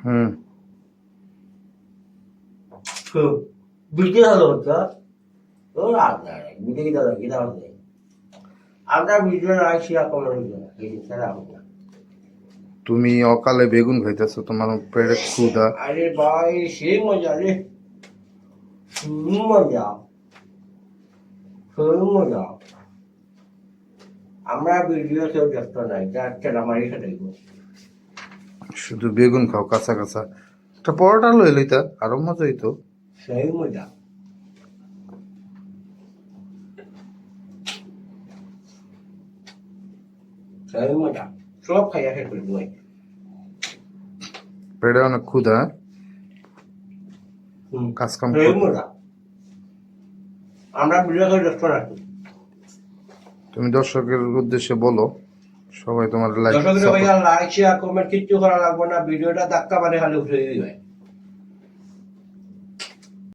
হুম। Video হলো তো তোর আপনার ভিডিও দাদা কি দাও আপনার ভিডিও লাইক শেয়ার কমেন্ট করুন এই ছাড়া হবে না। তুমি অকালে বেগুন খাইতেছো, তোমার পেটে ক্ষুধা। আরে ভাই সেই মজা রে, মজা সেই মজা। আমরা ভিডিও কেউ ব্যস্ত নাই, যাচ্ছে আমারই সাথে শুধু বেগুন খাও কাঁচা কাঁচা। একটা পরোটা লই লইতা আরো মজা হইতো। সেই মজা। সেই মজা সব খাইয়া শেষ করে দেবো। পেটে অনেক ক্ষুধা। কাজ কাম সেই করতে। মজা। আমরা ভিডিও কেউ ব্যস্ত রাখি। তুমি দর্শকের উদ্দেশ্যে বলো, সবাই তোমার লাইক দর্শকরা ভাইয়া লাইক শেয়ার কমেন্ট কিচ্ছু করা লাগবে না, ভিডিওটা ধাক্কা মারে খালি উঠে দিবে।